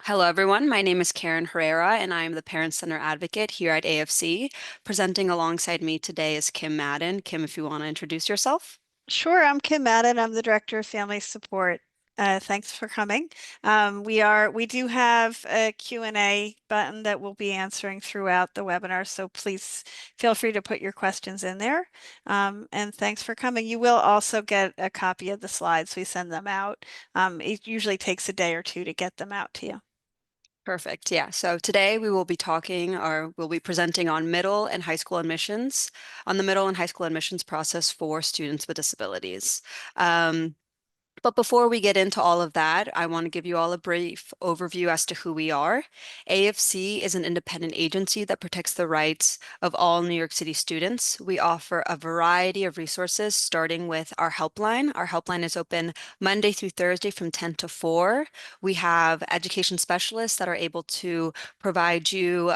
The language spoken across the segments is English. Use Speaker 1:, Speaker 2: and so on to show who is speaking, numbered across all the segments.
Speaker 1: Hello, everyone. My name is Karen Herrera, and I am the Parent Center Advocate here at AFC. Presenting alongside me today is Kim Madden. Kim, if you want to introduce yourself.
Speaker 2: Sure, I'm Kim Madden. I'm the Director of Family Support. Thanks for coming. We do have a Q&A button that we'll be answering throughout the webinar, so please feel free to put your questions in there. And thanks for coming. You will also get a copy of the slides. We send them out. It usually takes a day or two to get them out to you.
Speaker 1: Perfect. Yeah. So today we will be talking or we'll be presenting on middle and high school admissions, on the middle and high school admissions process for students with disabilities. Um, But before we get into all of that, I want to give you all a brief overview as to who we are. AFC is an independent agency that protects the rights of all New York City students. We offer a variety of resources, starting with our helpline. Our helpline is open Monday through Thursday from 10 to 4. We have education specialists that are able to provide you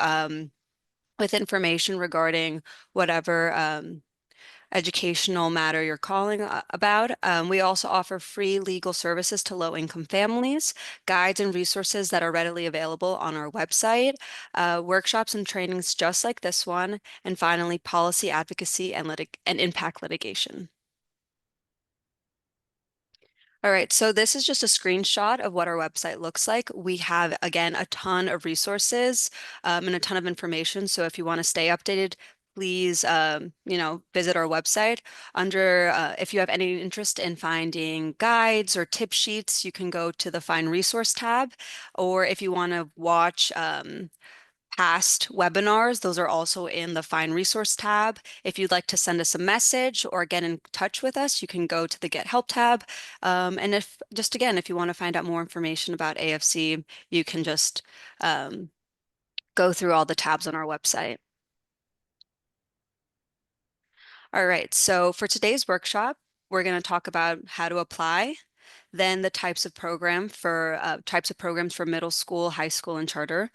Speaker 1: with information regarding whatever educational matter you're calling about. We also offer free legal services to low-income families, guides and resources that are readily available on our website, workshops and trainings just like this one, and finally, policy advocacy and impact litigation. All right, so this is just a screenshot of what our website looks like. We have, again, a ton of resources and a ton of information. So if you want to stay updated, please, visit our website. If you have any interest in finding guides or tip sheets, you can go to the Find Resource tab. Or if you want to watch past webinars. Those are also in the Find Resource tab. If you'd like to send us a message or get in touch with us, you can go to the Get Help tab. And if you want to find out more information about AFC, you can just go through all the tabs on our website. All right, so for today's workshop, we're going to talk about how to apply, then the types of programs for middle school, high school, and charter,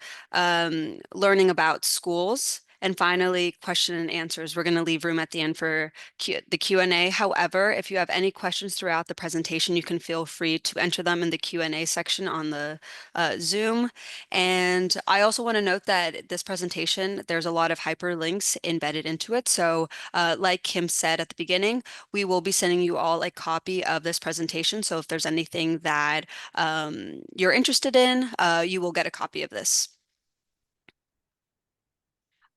Speaker 1: learning about schools, and finally, question and answers. We're going to leave room at the end for the Q&A. However, if you have any questions throughout the presentation, you can feel free to enter them in the Q&A section on the Zoom. And I also want to note that this presentation, there's a lot of hyperlinks embedded into it. So like Kim said at the beginning, we will be sending you all a copy of this presentation. So if there's anything that you're interested in, you will get a copy of this.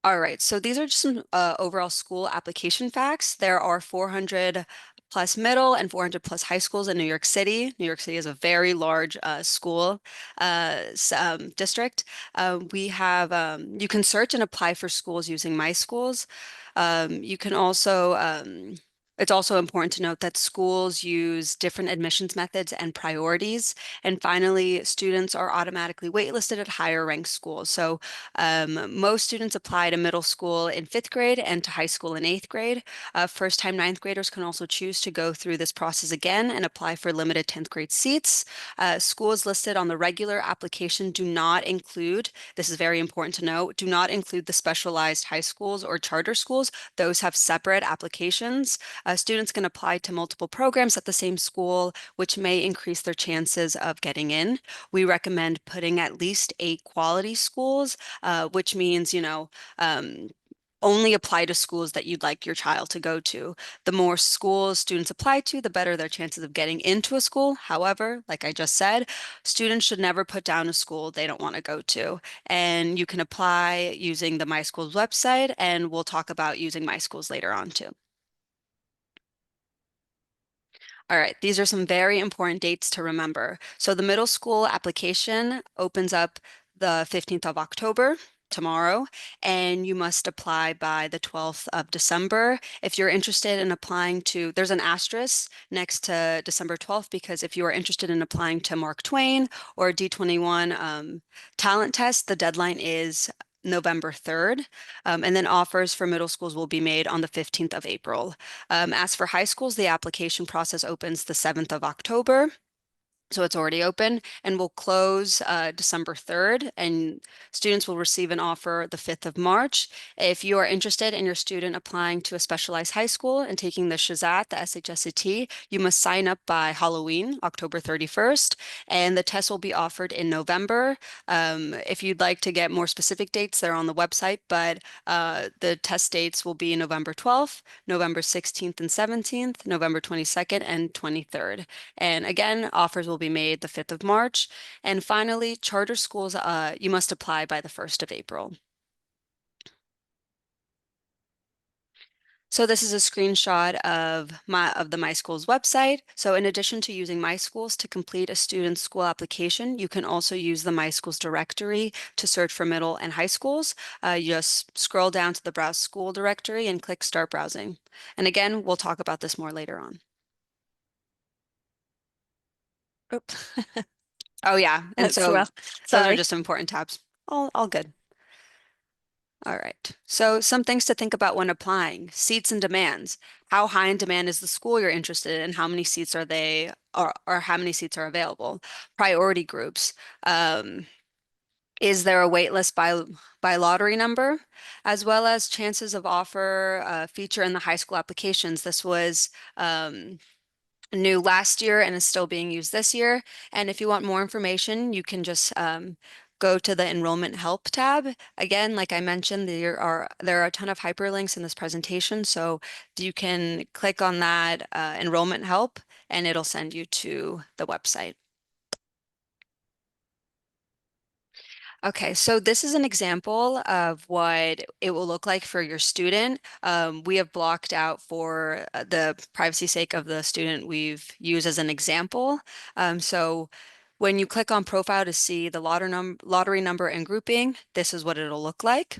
Speaker 1: All right, so these are just some overall school application facts. There are 400 plus middle and 400 plus high schools in New York City. New York City is a very large school district. You can search and apply for schools using My Schools. You can also, it's also important to note that schools use different admissions methods and priorities. And finally, students are automatically waitlisted at higher ranked schools. So most students apply to middle school in 5th grade and to high school in 8th grade. First-time ninth graders can also choose to go through this process again and apply for limited 10th grade seats. Schools listed on the regular application do not include, this is very important to note, do not include the specialized high schools or charter schools. Those have separate applications. Students can apply to multiple programs at the same school, which may increase their chances of getting in. We recommend putting at least 8 quality schools, which means, only apply to schools that you'd like your child to go to. The more schools students apply to, the better their chances of getting into a school. However, like I just said, students should never put down a school they don't want to go to. And you can apply using the My Schools website, and we'll talk about using My Schools later on too. All right, these are some very important dates to remember. So the middle school application opens up the 15th of October, tomorrow, and you must apply by the 12th of December. If you're interested in applying to, there's an asterisk next to December 12th because if you are interested in applying to Mark Twain or D21 talent test, the deadline is November 3rd, and then offers for middle schools will be made on the 15th of April. As for high schools, the application process opens the 7th of October. So it's already open and will close December 3rd, and students will receive an offer the 5th of March. If you are interested in your student applying to a specialized high school and taking the Shazat, the SHSAT, you must sign up by Halloween, October 31st, and the test will be offered in November. If you'd like to get more specific dates, they're on the website, but the test dates will be November 12th, November 16th and 17th, November 22nd and 23rd. And again, offers will be made the 5th of March. And finally, charter schools, you must apply by the 1st of April. So this is a screenshot of the My Schools website. So in addition to using My Schools to complete a student's school application, you can also use the My Schools directory to search for middle and high schools. You just scroll down to the Browse School directory and click Start Browsing. And again, we'll talk about this more later on.
Speaker 2: Oops.
Speaker 1: Oh yeah, and
Speaker 2: That's
Speaker 1: so
Speaker 2: well,
Speaker 1: those are
Speaker 2: sorry.
Speaker 1: just important tabs. All good. All right. So some things to think about when applying. Seats and demands. How high in demand is the school you're interested in? How many seats are they, or how many seats are available? Priority groups. Um, is there a wait list by lottery number? As well as chances of offer feature in the high school applications. This was new last year and is still being used this year. And if you want more information, you can just go to the enrollment help tab. Again, like I mentioned, there are a ton of hyperlinks in this presentation, so you can click on that enrollment help and it'll send you to the website. Okay, so this is an example of what it will look like for your student. We have blocked out for the privacy sake of the student we've used as an example. So when you click on profile to see the lottery number and grouping, this is what it'll look like.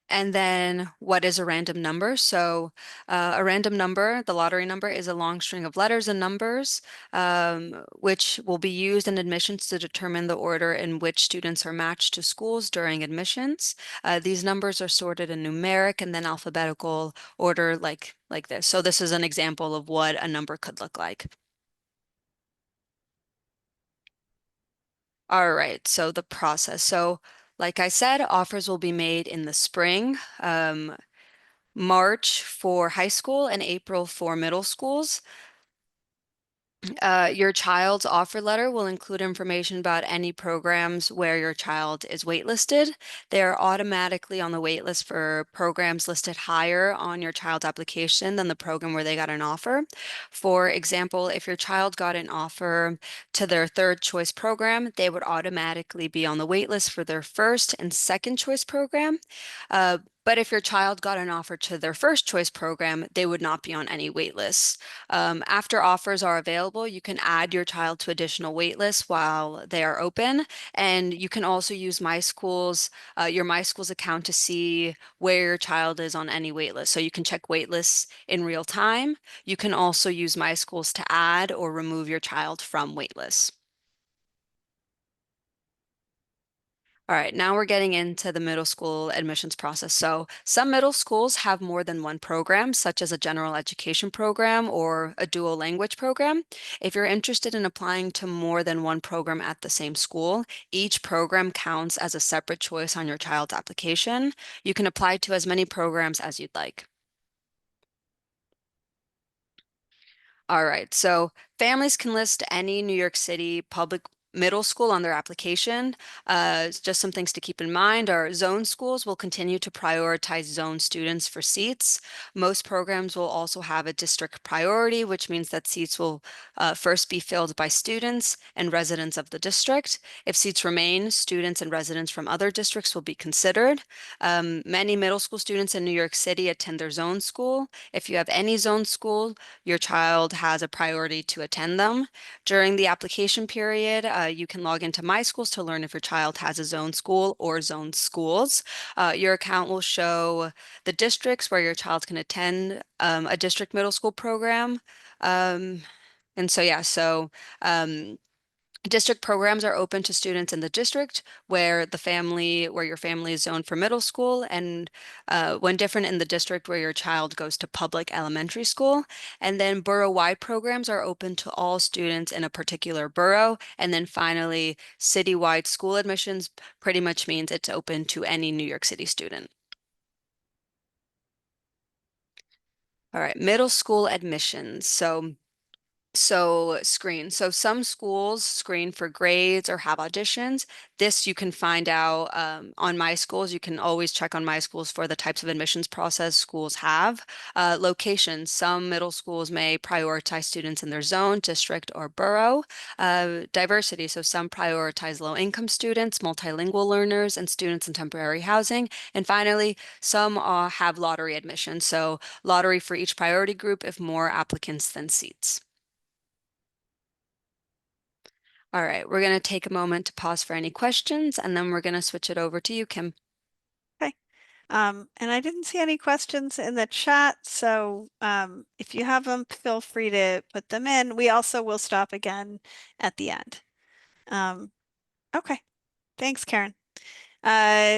Speaker 1: And then what is a random number? So a random number, the lottery number, is a long string of letters and numbers, which will be used in admissions to determine the order in which students are matched to schools during admissions. These numbers are sorted in numeric and then alphabetical order like this. So this is an example of what a number could look like. All right, so the process. So like I said, offers will be made in the spring. March for high school and April for middle schools. Your child's offer letter will include information about any programs where your child is waitlisted. They're automatically on the waitlist for programs listed higher on your child's application than the program where they got an offer. For example, if your child got an offer to their third choice program, they would automatically be on the waitlist for their first and second choice program. But if your child got an offer to their first choice program, they would not be on any waitlists. After offers are available, you can add your child to additional wait lists while they are open. And you can also use your My Schools account to see where your child is on any wait list. So you can check wait lists in real time. You can also use My Schools to add or remove your child from wait lists. All right, now we're getting into the middle school admissions process. So some middle schools have more than one program, such as a general education program or a dual language program. If you're interested in applying to more than one program at the same school, each program counts as a separate choice on your child's application. You can apply to as many programs as you'd like. All right, so families can list any New York City public middle school on their application. Just some things to keep in mind are zone schools will continue to prioritize zone students for seats. Most programs will also have a district priority, which means that seats will first be filled by students and residents of the district. If seats remain, students and residents from other districts will be considered. Many middle school students in New York City attend their zone school. If you have any zone school, your child has a priority to attend them. During the application period, you can log into My Schools to learn if your child has a zone school or zone schools. Your account will show the districts where your child can attend a district middle school program. Um, and so, yeah, so um, District programs are open to students in the district where your family is zoned for middle school, and when different in the district where your child goes to public elementary school. And then borough-wide programs are open to all students in a particular borough. And then finally, citywide school admissions pretty much means it's open to any New York City student. All right, middle school admissions. So screen. So some schools screen for grades or have auditions. This you can find out on My Schools. You can always check on My Schools for the types of admissions process schools have. Locations. Some middle schools may prioritize students in their zone, district, or borough. Diversity. So some prioritize low-income students, multilingual learners, and students in temporary housing. And finally, some have lottery admission. So lottery for each priority group if more applicants than seats. All right, we're going to take a moment to pause for any questions, and then we're going to switch it over to you, Kim.
Speaker 2: Okay. And I didn't see any questions in the chat, so if you have them, feel free to put them in. We also will stop again at the end. Okay, thanks, Karen.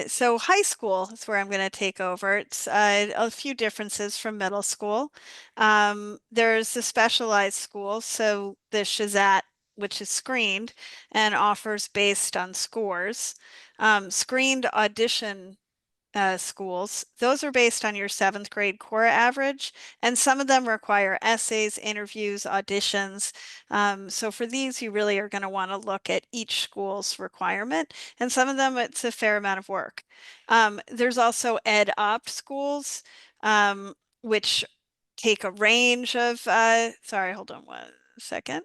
Speaker 2: So high school is where I'm going to take over. It's a few differences from middle school. There's the specialized school, so the Shazat, which is screened and offers based on scores. Screened audition schools. Those are based on your seventh grade core average, and some of them require essays, interviews, auditions. So for these, you really are going to want to look at each school's requirement, and some of them it's a fair amount of work. There's also ed opt schools, which take a range of, sorry, hold on one second.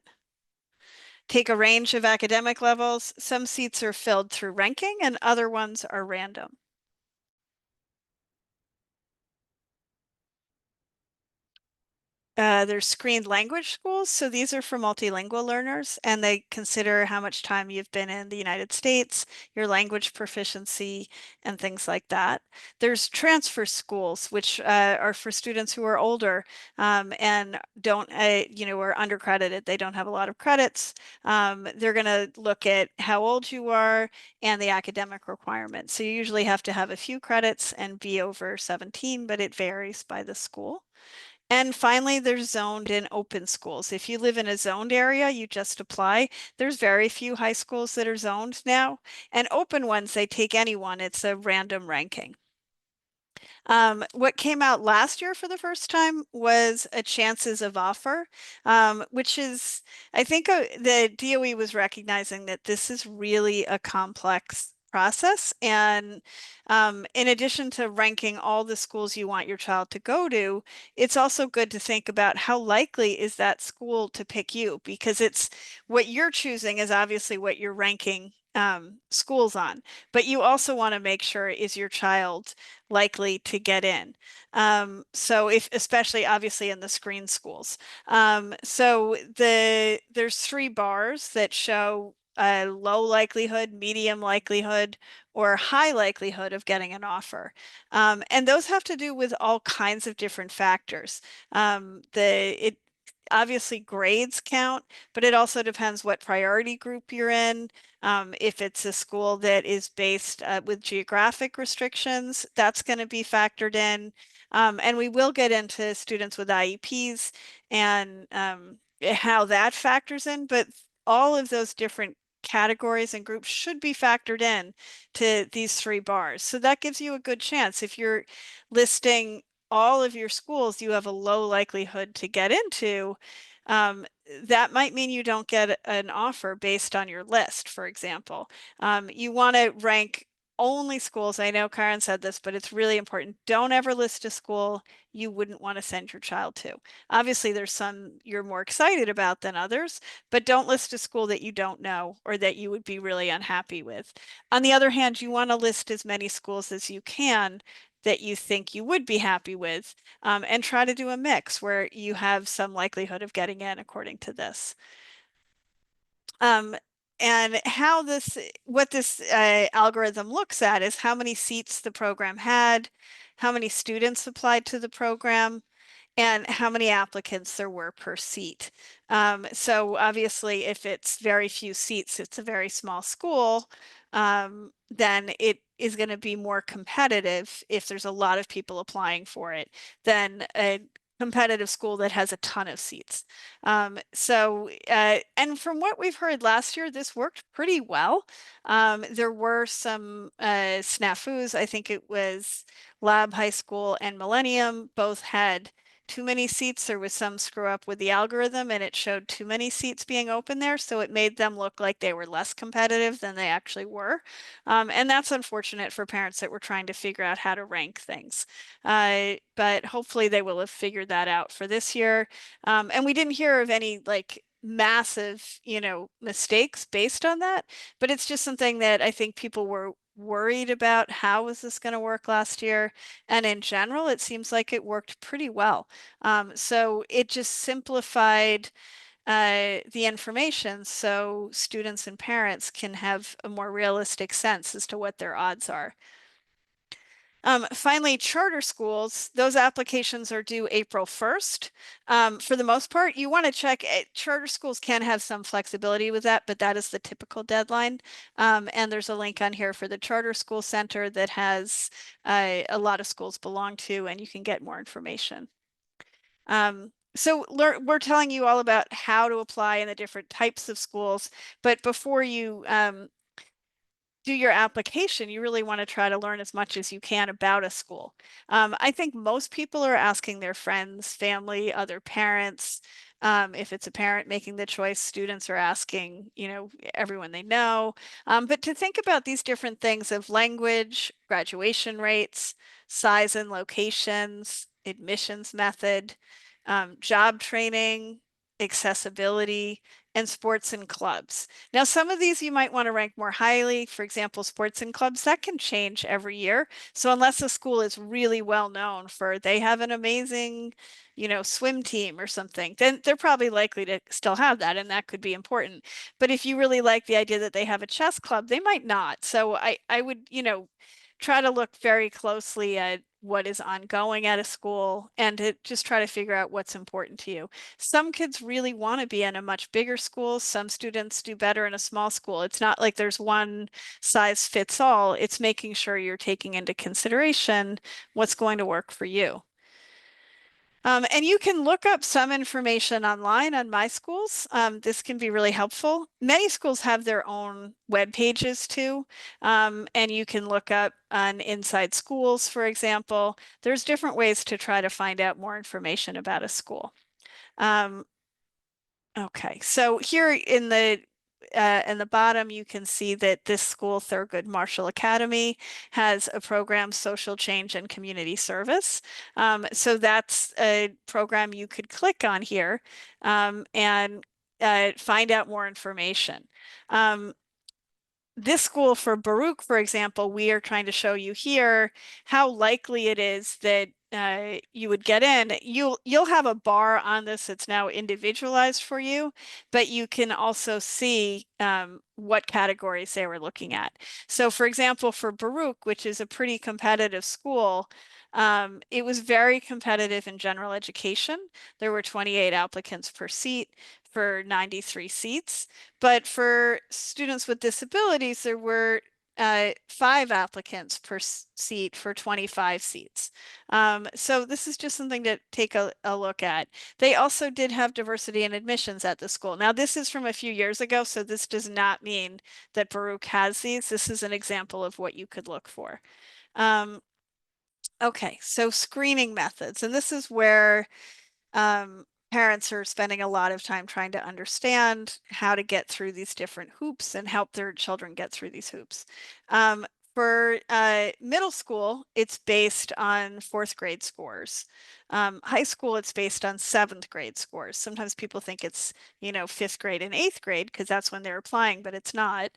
Speaker 2: Take a range of academic levels. Some seats are filled through ranking and other ones are random. There's screened language schools, so these are for multilingual learners, and they consider how much time you've been in the United States, your language proficiency, and things like that. There's transfer schools, which are for students who are older and don't, are undercredited. They don't have a lot of credits. They're going to look at how old you are and the academic requirements. So you usually have to have a few credits and be over 17, but it varies by the school. And finally, there's zoned and open schools. If you live in a zoned area, you just apply. There's very few high schools that are zoned now. And open ones, they take anyone. It's a random ranking. What came out last year for the first time was a chances of offer, which is, I think the DOE was recognizing that this is really a complex process. And in addition to ranking all the schools you want your child to go to, it's also good to think about how likely is that school to pick you, because it's what you're choosing is obviously what you're ranking schools on, but you also want to make sure is your child likely to get in. So if, especially obviously in the screen schools. So there's three bars that show a low likelihood, medium likelihood, or high likelihood of getting an offer. And those have to do with all kinds of different factors. It obviously grades count, but it also depends what priority group you're in. If it's a school that is based with geographic restrictions, that's going to be factored in. And we will get into students with IEPs and how that factors in, but all of those different categories and groups should be factored in to these three bars. So that gives you a good chance. If you're listing all of your schools you have a low likelihood to get into, that might mean you don't get an offer based on your list, for example. You want to rank only schools. I know Karen said this, but it's really important. Don't ever list a school you wouldn't want to send your child to. Obviously, there's some you're more excited about than others, but don't list a school that you don't know or that you would be really unhappy with. On the other hand, you want to list as many schools as you can that you think you would be happy with, and try to do a mix where you have some likelihood of getting in according to this. Um, and what this algorithm looks at is how many seats the program had, how many students applied to the program, and how many applicants there were per seat. So obviously, if it's very few seats, it's a very small school, then it is going to be more competitive if there's a lot of people applying for it than a competitive school that has a ton of seats. And from what we've heard last year, this worked pretty well. There were some snafus. I think it was Lab High School and Millennium both had too many seats. There was some screw up with the algorithm and it showed too many seats being open there. So it made them look like they were less competitive than they actually were. And that's unfortunate for parents that were trying to figure out how to rank things. But hopefully they will have figured that out for this year. And we didn't hear of any like massive, mistakes based on that. But it's just something that I think people were worried about. How was this going to work last year? And in general, it seems like it worked pretty well. So it just simplified the information so students and parents can have a more realistic sense as to what their odds are. Finally, charter schools, those applications are due April 1st. For the most part, you want to check charter schools can have some flexibility with that, but that is the typical deadline. And there's a link on here for the Charter School Center that has a lot of schools belong to, and you can get more information. So we're telling you all about how to apply in the different types of schools, but before you do your application, you really want to try to learn as much as you can about a school. I think most people are asking their friends, family, other parents. If it's a parent making the choice, students are asking, everyone they know. But to think about these different things of language, graduation rates, size and locations, admissions method, job training, accessibility, and sports and clubs. Now, some of these you might want to rank more highly. For example, sports and clubs, that can change every year. So unless a school is really well known for they have an amazing, swim team or something, then they're probably likely to still have that, and that could be important. But if you really like the idea that they have a chess club, they might not. So I would, try to look very closely at what is ongoing at a school and to just try to figure out what's important to you. Some kids really want to be in a much bigger school. Some students do better in a small school. It's not like there's one size fits all. It's making sure you're taking into consideration what's going to work for you. And you can look up some information online on my schools. This can be really helpful. Many schools have their own web pages too. And you can look up on Inside Schools, for example. There's different ways to try to find out more information about a school. Um, Okay, so here in the bottom, you can see that this school, Thurgood Marshall Academy, has a program, Social Change and Community Service. So that's a program you could click on here and find out more information. Um, this school for Baruch, for example, we are trying to show you here how likely it is that you would get in. You'll have a bar on this that's now individualized for you, but you can also see what categories they were looking at. So for example, for Baruch, which is a pretty competitive school, it was very competitive in general education. There were 28 applicants per seat for 93 seats. But for students with disabilities, there were 5 applicants per seat for 25 seats. So this is just something to take a look at. They also did have diversity in admissions at the school. Now, this is from a few years ago, so this does not mean that Baruch has these. This is an example of what you could look for. Okay, so screening methods, and this is where parents are spending a lot of time trying to understand how to get through these different hoops and help their children get through these hoops. For middle school, it's based on 4th grade scores. High school, it's based on 7th grade scores. Sometimes people think it's, 5th grade and 8th grade because that's when they're applying, but it's not.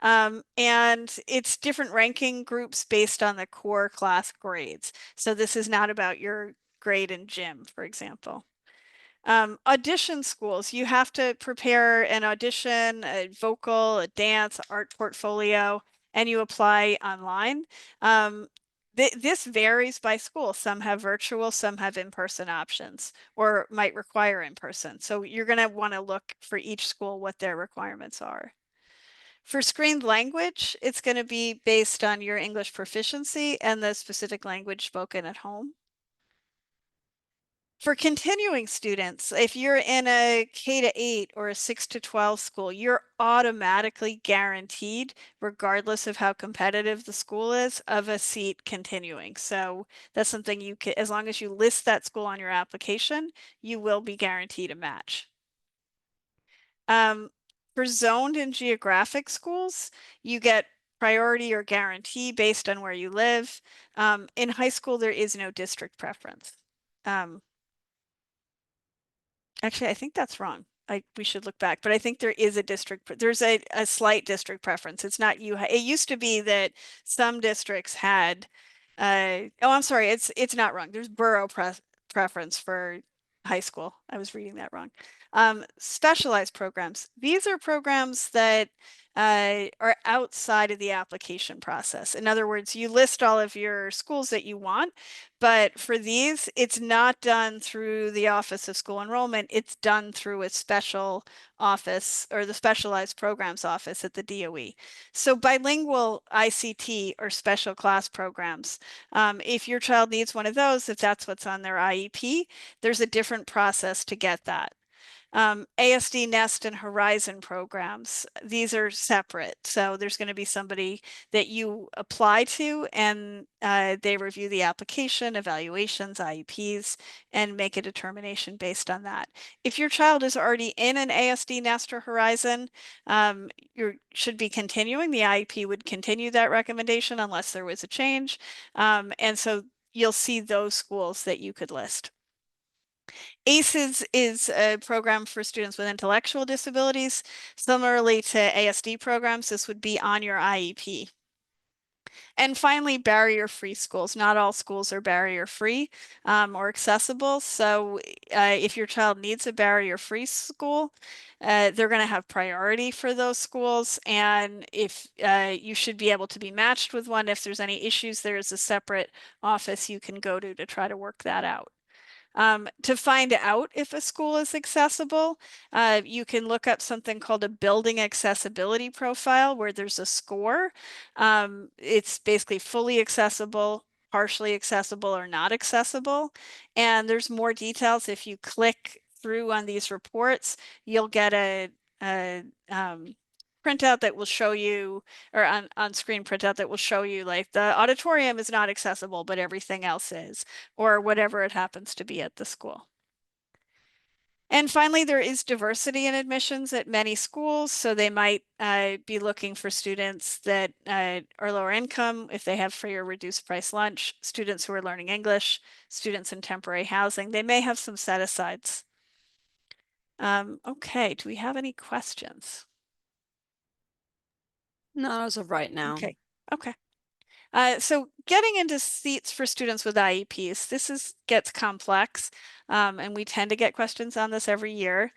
Speaker 2: And it's different ranking groups based on the core class grades. So this is not about your grade in gym, for example. Audition schools, you have to prepare an audition, a vocal, a dance, art portfolio, and you apply online. Um, This varies by school. Some have virtual, some have in-person options, or might require in-person. So you're going to want to look for each school what their requirements are. For screened language, it's going to be based on your English proficiency and the specific language spoken at home. For continuing students, if you're in a K-8 or a 6-12 school, you're automatically guaranteed, regardless of how competitive the school is, of a seat continuing. So that's something you can, as long as you list that school on your application, you will be guaranteed a match. For zoned and geographic schools, you get priority or guarantee based on where you live. In high school, there is no district preference. Actually, I think that's wrong. We should look back, but I think there is a there's a slight district preference. It's not you. It used to be that some districts had, oh, I'm sorry. It's not wrong. There's borough preference for high school. I was reading that wrong. Specialized programs. These are programs that are outside of the application process. In other words, you list all of your schools that you want, but for these, it's not done through the Office of School Enrollment. It's done through a special office or the Specialized Programs Office at the DOE. So bilingual ICT or special class programs, if your child needs one of those, if that's what's on their IEP, there's a different process to get that. ASD Nest and Horizon programs, these are separate. So there's going to be somebody that you apply to and they review the application, evaluations, IEPs, and make a determination based on that. If your child is already in an ASD Nest or Horizon, you should be continuing. The IEP would continue that recommendation unless there was a change. And so you'll see those schools that you could list. ACEs is a program for students with intellectual disabilities. Similarly to ASD programs, this would be on your IEP. And finally, barrier-free schools. Not all schools are barrier-free or accessible. So if your child needs a barrier-free school, they're going to have priority for those schools. And if you should be able to be matched with one, if there's any issues, there is a separate office you can go to try to work that out. To find out if a school is accessible, you can look up something called a building accessibility profile where there's a score. It's basically fully accessible, partially accessible, or not accessible. And there's more details. If you click through on these reports, you'll get a printout that will show you, or on screen printout that will show you like the auditorium is not accessible, but everything else is, or whatever it happens to be at the school. And finally, there is diversity in admissions at many schools. So they might be looking for students that are lower income if they have free or reduced price lunch, students who are learning English, students in temporary housing. They may have some set asides. Okay, do we have any questions?
Speaker 1: Not as of right now.
Speaker 2: Okay, okay. So getting into seats for students with IEPs, this gets complex, and we tend to get questions on this every year.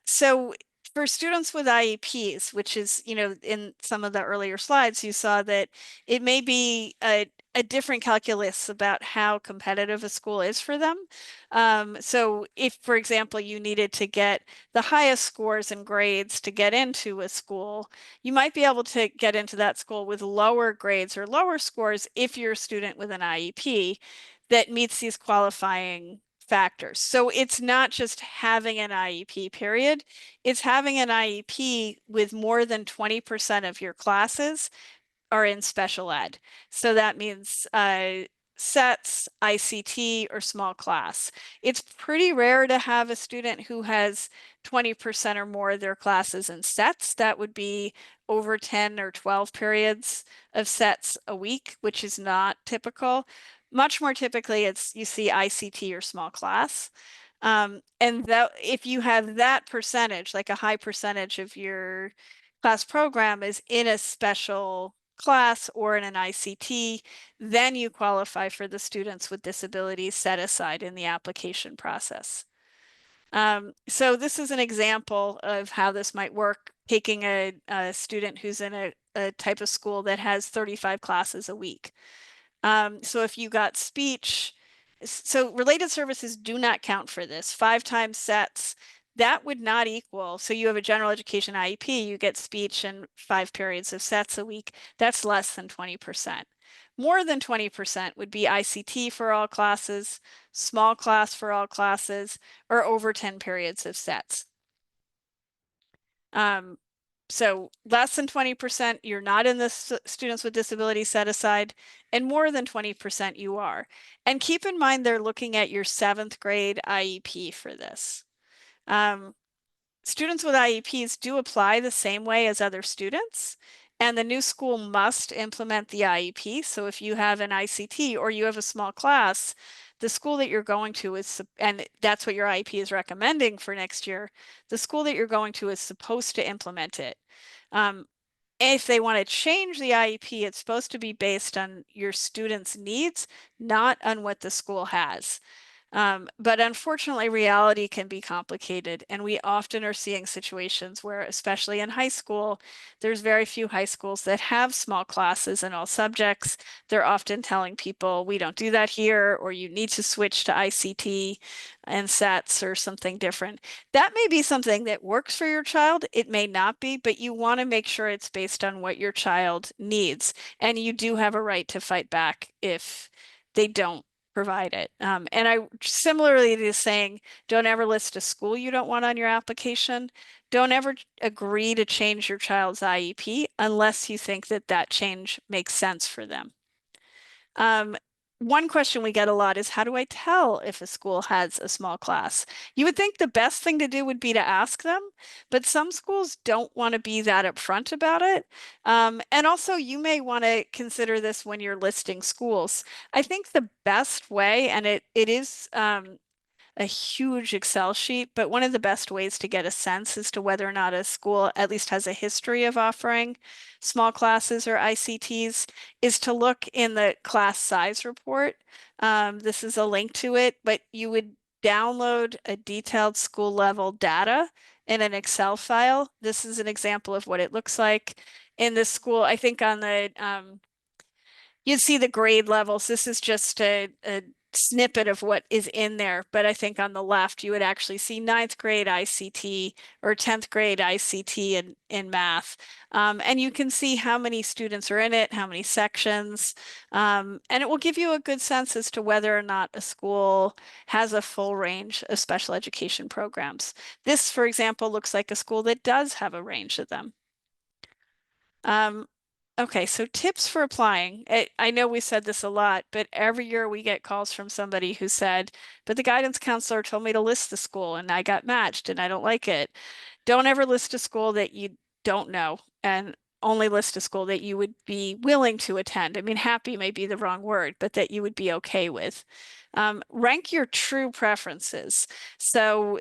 Speaker 2: So for students with IEPs, which is, in some of the earlier slides, you saw that it may be a different calculus about how competitive a school is for them. So if, for example, you needed to get the highest scores and grades to get into a school, you might be able to get into that school with lower grades or lower scores if you're a student with an IEP that meets these qualifying factors. So it's not just having an IEP period, it's having an IEP with more than 20% of your classes are in special ed. So that means sets, ICT, or small class. It's pretty rare to have a student who has 20% or more of their classes in sets. That would be over 10 or 12 periods of sets a week, which is not typical. Much more typically, you see ICT or small class. And that if you have that percentage, like a high percentage of your class program is in a special class or in an ICT, then you qualify for the students with disabilities set aside in the application process. So this is an example of how this might work, taking a student who's in a type of school that has 35 classes a week. So if you got speech, so related services do not count for this. 5 times sets, that would not equal. So you have a general education IEP, you get speech and 5 periods of sets a week. That's less than 20%. More than 20% would be ICT for all classes, small class for all classes, or over 10 periods of sets. Um, so less than 20%, you're not in the students with disabilities set aside, and more than 20% you are. And keep in mind, they're looking at your 7th grade IEP for this. Um, Students with IEPs do apply the same way as other students, and the new school must implement the IEP. So if you have an ICT or you have a small class, the school that you're going to is, and that's what your IEP is recommending for next year, the school that you're going to is supposed to implement it. If they want to change the IEP, it's supposed to be based on your students' needs, not on what the school has. But unfortunately, reality can be complicated, and we often are seeing situations where, especially in high school, there's very few high schools that have small classes in all subjects. They're often telling people, we don't do that here, or you need to switch to ICT and sets or something different. That may be something that works for your child. It may not be, but you want to make sure it's based on what your child needs. And you do have a right to fight back if they don't provide it. And I similarly to saying, don't ever list a school you don't want on your application. Don't ever agree to change your child's IEP unless you think that that change makes sense for them. Um, One question we get a lot is, how do I tell if a school has a small class? You would think the best thing to do would be to ask them, but some schools don't want to be that upfront about it. And also, you may want to consider this when you're listing schools. I think the best way, and it is a huge Excel sheet, but one of the best ways to get a sense as to whether or not a school at least has a history of offering small classes or ICTs is to look in the class size report. This is a link to it, but you would download a detailed school level data in an Excel file. This is an example of what it looks like in this school. I think on the you'd see the grade levels. This is just a snippet of what is in there. But I think on the left, you would actually see 9th grade ICT or 10th grade ICT in math. And you can see how many students are in it, how many sections. And it will give you a good sense as to whether or not a school has a full range of special education programs. This, for example, looks like a school that does have a range of them. Um, okay, so tips for applying. I know we said this a lot, but every year we get calls from somebody who said, but the guidance counselor told me to list the school and I got matched and I don't like it. Don't ever list a school that you don't know, and only list a school that you would be willing to attend. I mean, happy may be the wrong word, but that you would be okay with. Rank your true preferences. So,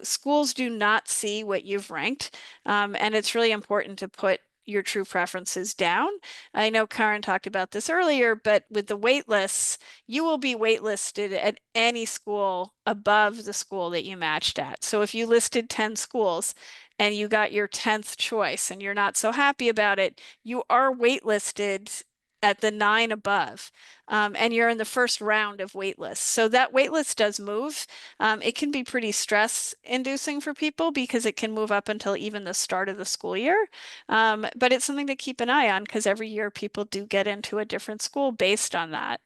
Speaker 2: schools do not see what you've ranked, and it's really important to put your true preferences down. I know Karen talked about this earlier, but with the wait lists, you will be waitlisted at any school above the school that you matched at. So if you listed 10 schools and you got your 10th choice and you're not so happy about it, you are waitlisted at the 9 above. And you're in the first round of waitlists. So that waitlist does move. It can be pretty stress inducing for people because it can move up until even the start of the school year. But it's something to keep an eye on because every year people do get into a different school based on that.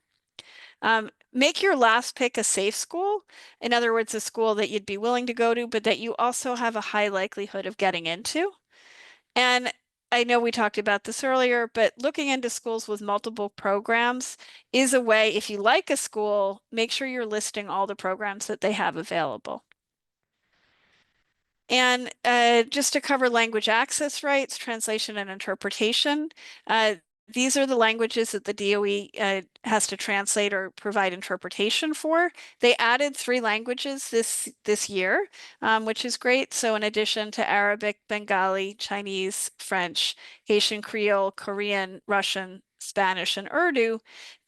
Speaker 2: Make your last pick a safe school. In other words, a school that you'd be willing to go to, but that you also have a high likelihood of getting into. And I know we talked about this earlier, but looking into schools with multiple programs is a way, if you like a school, make sure you're listing all the programs that they have available. And just to cover language access rights, translation and interpretation, these are the languages that the DOE has to translate or provide interpretation for. They added 3 languages this year, which is great. So in addition to Arabic, Bengali, Chinese, French, Haitian Creole, Korean, Russian, Spanish, and Urdu,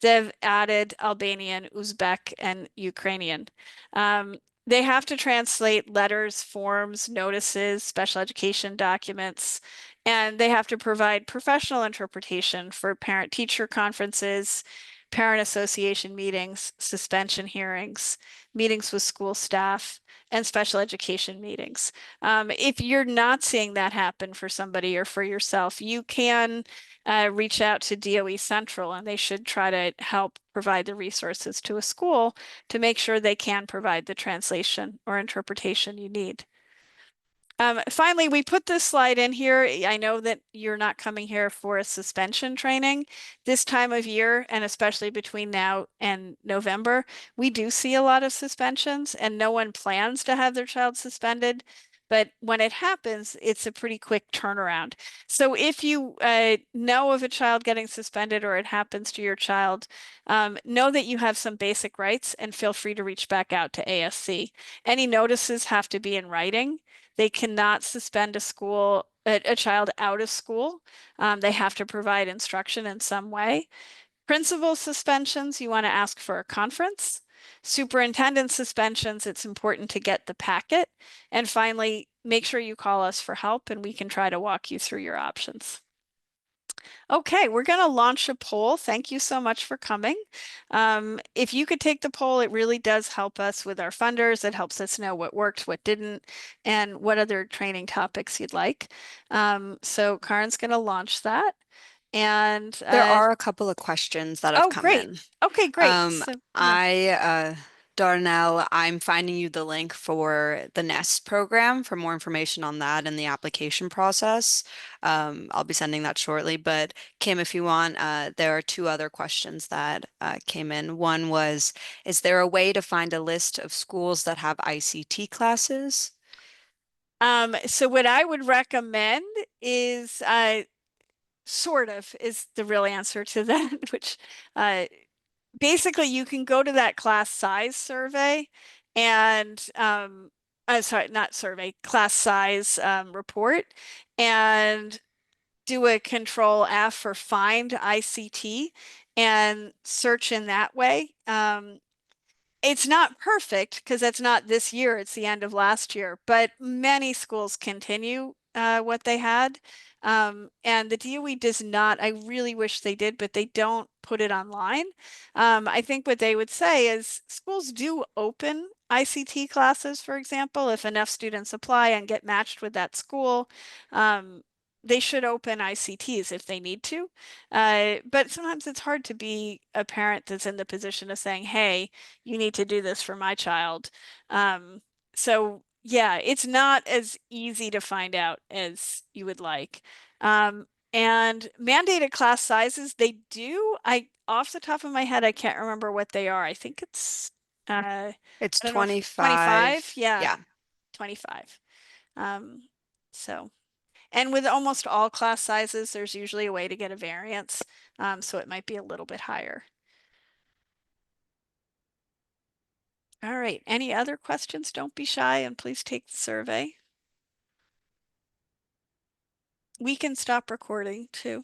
Speaker 2: they've added Albanian, Uzbek, and Ukrainian. They have to translate letters, forms, notices, special education documents, and they have to provide professional interpretation for parent-teacher conferences, parent association meetings, suspension hearings, meetings with school staff, and special education meetings. If you're not seeing that happen for somebody or for yourself, you can reach out to DOE Central, and they should try to help provide the resources to a school to make sure they can provide the translation or interpretation you need. Finally, we put this slide in here. I know that you're not coming here for a suspension training. This time of year, and especially between now and November, we do see a lot of suspensions, and no one plans to have their child suspended. But when it happens, it's a pretty quick turnaround. So if you know of a child getting suspended or it happens to your child, know that you have some basic rights and feel free to reach back out to ASC. Any notices have to be in writing. They cannot suspend a child out of school. They have to provide instruction in some way. Principal suspensions, you want to ask for a conference. Superintendent suspensions, it's important to get the packet. And finally, make sure you call us for help and we can try to walk you through your options. Okay, we're going to launch a poll. Thank you so much for coming. If you could take the poll, it really does help us with our funders. It helps us know what worked, what didn't, and what other training topics you'd like. So Karen's going to launch that. And
Speaker 1: There are a couple of questions that have
Speaker 2: oh,
Speaker 1: come
Speaker 2: great.
Speaker 1: in.
Speaker 2: Okay, great. So yeah.
Speaker 1: Darnell, I'm finding you the link for the NEST program for more information on that and the application process. I'll be sending that shortly. But Kim, if you want, there are two other questions that came in. One was, is there a way to find a list of schools that have ICT classes?
Speaker 2: So what I would recommend is sort of is the real answer to that, which basically you can go to that class size survey and sorry, not survey, class size report and do a control F for find ICT and search in that way. It's not perfect because it's not this year, it's the end of last year, but many schools continue what they had. And the DOE does not, I really wish they did, but they don't put it online. I think what they would say is schools do open ICT classes, for example, if enough students apply and get matched with that school. They should open ICTs if they need to. But sometimes it's hard to be a parent that's in the position of saying, hey, you need to do this for my child. So yeah, it's not as easy to find out as you would like. And mandated class sizes, they do. Off the top of my head, I can't remember what they are. I think it's I
Speaker 1: It's
Speaker 2: don't know if 25.
Speaker 1: 25.
Speaker 2: Yeah,
Speaker 1: Yeah.
Speaker 2: 25. Um, so and with almost all class sizes, there's usually a way to get a variance. So it might be a little bit higher. All right. Any other questions? Don't be shy and please take the survey. We can stop recording too.